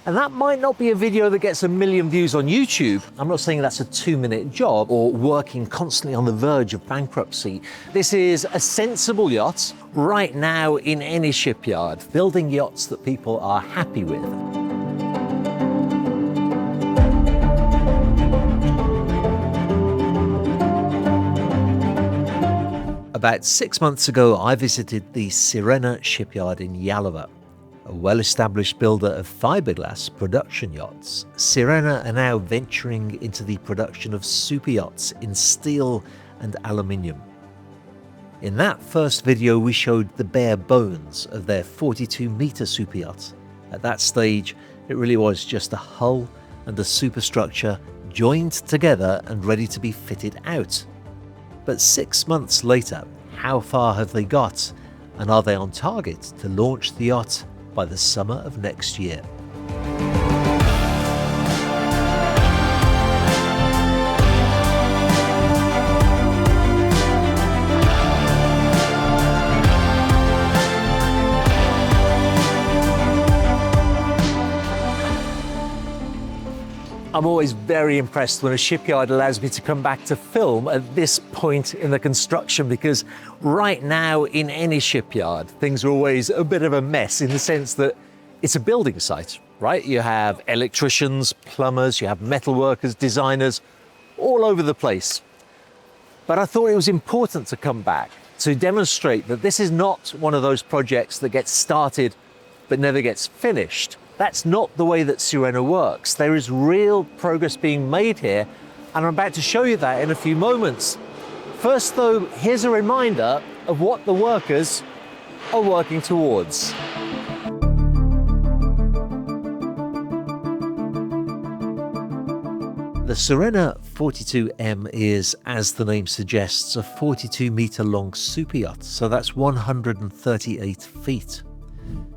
And that might not be a video that gets 1 million views on YouTube. I'm not saying that's a 2-minute job or working constantly on the verge of bankruptcy. This is a sensible yacht right now in any shipyard, building yachts that people are happy with. About 6 months ago, I visited the SIRENA Shipyard in Yalova. A well-established builder of fiberglass production yachts, SIRENA are now venturing into the production of superyachts in steel and aluminium. In that first video, we showed the bare bones of their 42-meter superyacht. At that stage, it really was just a hull and a superstructure joined together and ready to be fitted out. But 6 months later, how far have they got? And are they on target to launch the yacht by the summer of next year? I'm always very impressed when a shipyard allows me to come back to film at this point in the construction, because right now in any shipyard, things are always a bit of a mess in the sense that it's a building site, right? You have electricians, plumbers, you have metal workers, designers, all over the place. But I thought it was important to come back to demonstrate that this is not one of those projects that gets started but never gets finished. That's not the way that SIRENA works. There is real progress being made here, and I'm about to show you that in a few moments. First though, here's a reminder of what the workers are working towards. The SIRENA 42M is, as the name suggests, a 42-meter long superyacht, so that's 138 feet.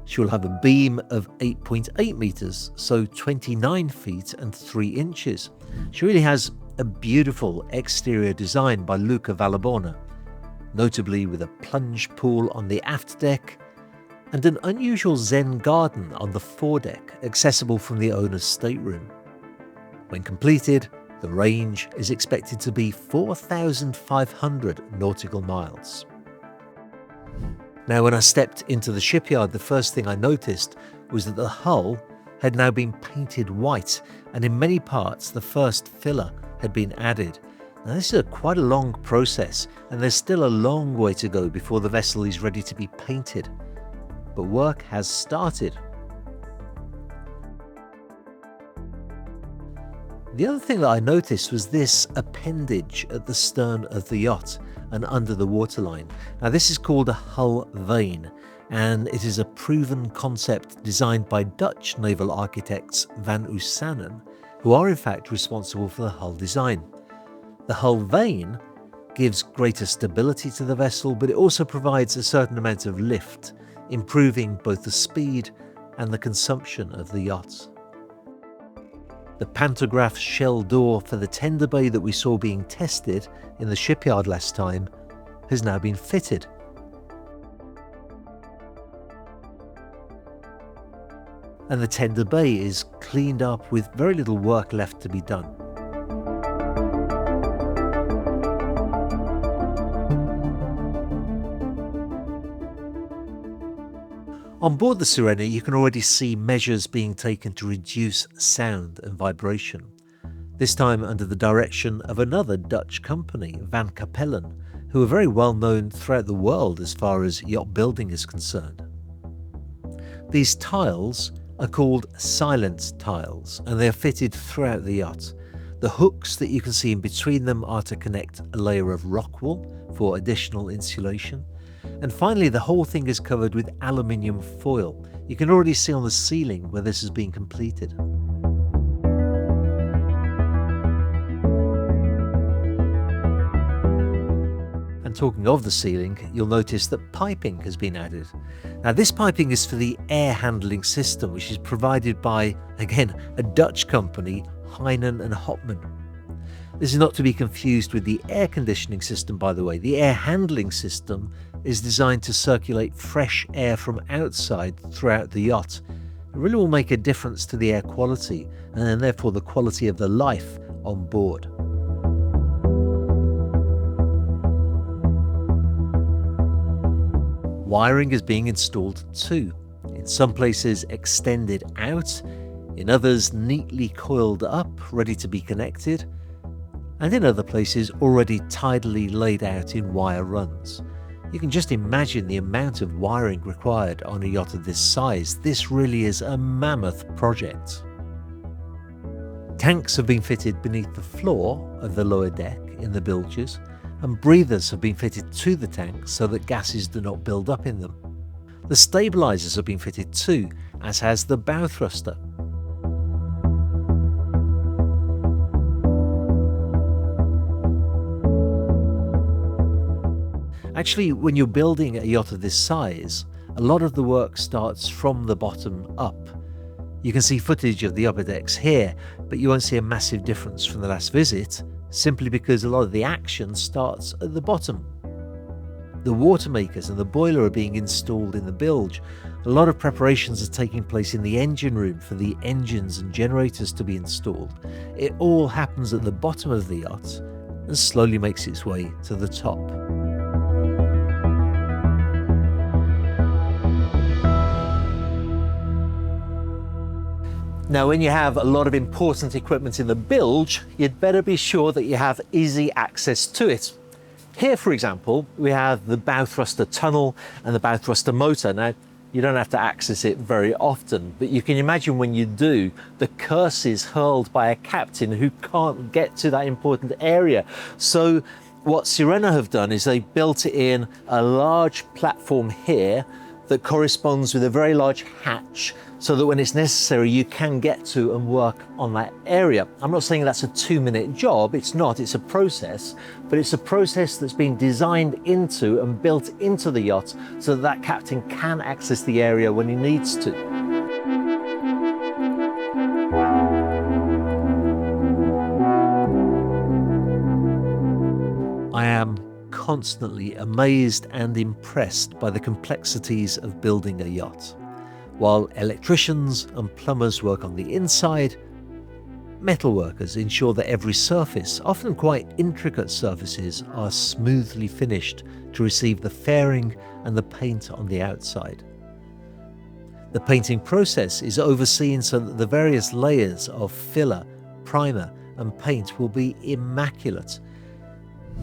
She will have a beam of 8.8 meters, so 29 feet and 3 inches. She really has a beautiful exterior design by Luca Vallebona, notably with a plunge pool on the aft deck and an unusual Zen garden on the foredeck, accessible from the owner's stateroom. When completed, the range is expected to be 4,500 nautical miles. Now, when I stepped into the shipyard, the first thing I noticed was that the hull had now been painted white, and in many parts the first filler had been added. Now, this is quite a long process, and there's still a long way to go before the vessel is ready to be painted. But work has started. The other thing that I noticed was this appendage at the stern of the yacht and under the waterline. Now, this is called a Hull Vane, and it is a proven concept designed by Dutch naval architects Van Oossanen, who are in fact responsible for the hull design. The Hull Vane gives greater stability to the vessel, but it also provides a certain amount of lift, improving both the speed and the consumption of the yacht. The pantograph shell door for the tender bay that we saw being tested in the shipyard last time has now been fitted. And the tender bay is cleaned up with very little work left to be done. On board the SIRENA, you can already see measures being taken to reduce sound and vibration, this time under the direction of another Dutch company, Van Cappellen, who are very well known throughout the world as far as yacht building is concerned. These tiles are called silent tiles, and they are fitted throughout the yacht. The hooks that you can see in between them are to connect a layer of rock wool for additional insulation. And finally, the whole thing is covered with aluminium foil. You can already see on the ceiling where this has been completed. And talking of the ceiling, you'll notice that piping has been added. Now, this piping is for the air handling system, which is provided by, again, a Dutch company, Heinen and Hopman. This is not to be confused with the air conditioning system, by the way. The air handling system is designed to circulate fresh air from outside throughout the yacht. It really will make a difference to the air quality and then therefore the quality of the life on board. Wiring is being installed too, in some places extended out, in others neatly coiled up, ready to be connected, and in other places already tidily laid out in wire runs. You can just imagine the amount of wiring required on a yacht of this size. This really is a mammoth project. Tanks have been fitted beneath the floor of the lower deck in the bilges, and breathers have been fitted to the tanks so that gases do not build up in them. The stabilisers have been fitted too, as has the bow thruster. Actually, when you're building a yacht of this size, a lot of the work starts from the bottom up. You can see footage of the upper decks here, but you won't see a massive difference from the last visit, simply because a lot of the action starts at the bottom. The water makers and the boiler are being installed in the bilge. A lot of preparations are taking place in the engine room for the engines and generators to be installed. It all happens at the bottom of the yacht and slowly makes its way to the top. Now, when you have a lot of important equipment in the bilge, you'd better be sure that you have easy access to it. Here, for example, we have the bow thruster tunnel and the bow thruster motor. Now, you don't have to access it very often, but you can imagine when you do, the curses hurled by a captain who can't get to that important area. So what SIRENA have done is they built in a large platform here that corresponds with a very large hatch, so that when it's necessary you can get to and work on that area. I'm not saying that's a 2-minute job, it's not, it's a process, but it's a process that's been designed into and built into the yacht so that that captain can access the area when he needs to. I am constantly amazed and impressed by the complexities of building a yacht. While electricians and plumbers work on the inside, metalworkers ensure that every surface, often quite intricate surfaces, are smoothly finished to receive the fairing and the paint on the outside. The painting process is overseen so that the various layers of filler, primer and paint will be immaculate.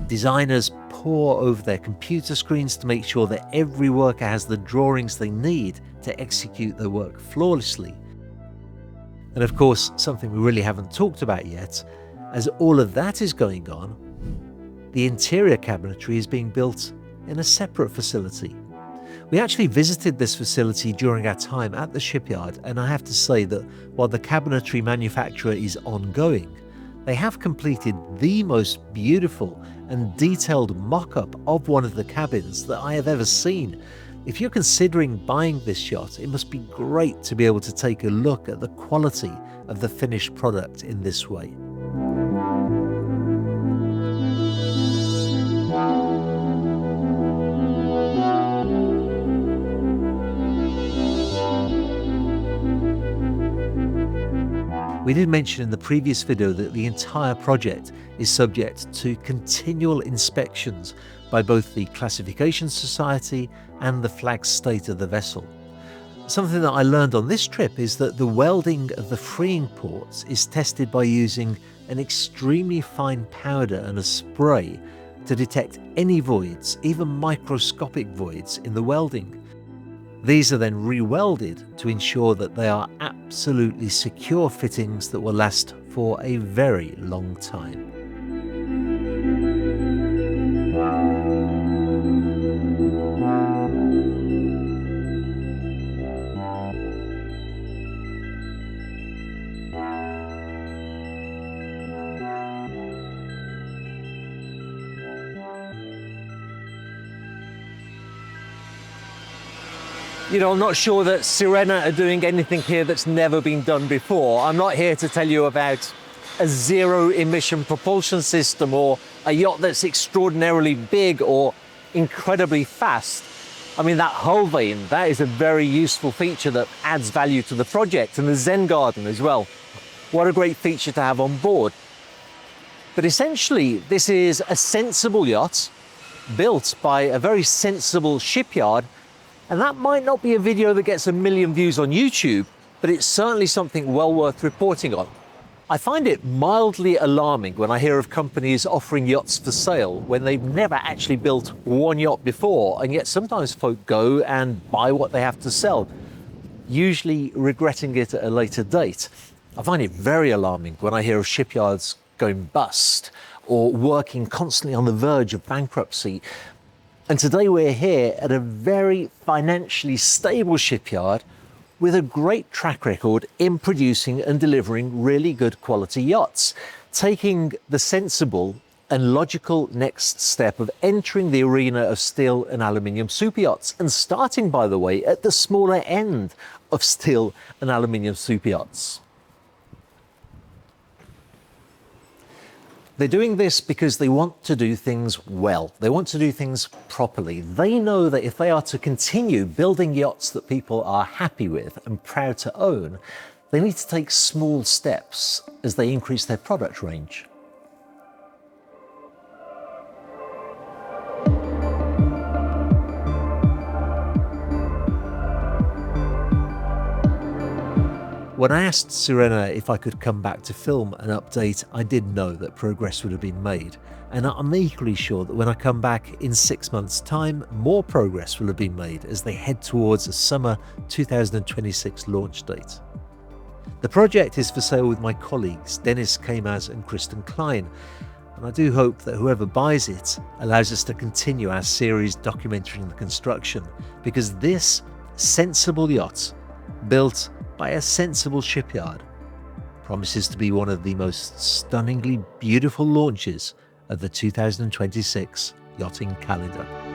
Designers pore over their computer screens to make sure that every worker has the drawings they need to execute their work flawlessly. And of course, something we really haven't talked about yet, as all of that is going on, the interior cabinetry is being built in a separate facility. We actually visited this facility during our time at the shipyard, and I have to say that while the cabinetry manufacturer is ongoing, they have completed the most beautiful and detailed mock-up of one of the cabins that I have ever seen. If you're considering buying this yacht, it must be great to be able to take a look at the quality of the finished product in this way. We did mention in the previous video that the entire project is subject to continual inspections by both the Classification Society and the flag state of the vessel. Something that I learned on this trip is that the welding of the freeing ports is tested by using an extremely fine powder and a spray to detect any voids, even microscopic voids in the welding. These are then re-welded to ensure that they are absolutely secure fittings that will last for a very long time. You know, I'm not sure that SIRENA are doing anything here that's never been done before. I'm not here to tell you about a zero-emission propulsion system or a yacht that's extraordinarily big or incredibly fast. I mean, that Hull Vane, that is a very useful feature that adds value to the project, and the Zen garden as well. What a great feature to have on board. But essentially, this is a sensible yacht built by a very sensible shipyard, and that might not be a video that gets 1 million views on YouTube, but it's certainly something well worth reporting on. I find it mildly alarming when I hear of companies offering yachts for sale when they've never actually built one yacht before, and yet sometimes folk go and buy what they have to sell, usually regretting it at a later date. I find it very alarming when I hear of shipyards going bust or working constantly on the verge of bankruptcy. And today we're here at a very financially stable shipyard with a great track record in producing and delivering really good quality yachts, taking the sensible and logical next step of entering the arena of steel and aluminium super yachts, and starting, by the way, at the smaller end of steel and aluminium super yachts. They're doing this because they want to do things well. They want to do things properly. They know that if they are to continue building yachts that people are happy with and proud to own, they need to take small steps as they increase their product range. When I asked SIRENA if I could come back to film an update, I did know that progress would have been made. And I'm equally sure that when I come back in 6 months' time, more progress will have been made as they head towards a summer 2026 launch date. The project is for sale with my colleagues Deniz.Kaymaz and Kristen.Klein, and I do hope that whoever buys it allows us to continue our series documenting the construction, because this sensible yacht, built by a sensible shipyard, promises to be one of the most stunningly beautiful launches of the 2026 yachting calendar.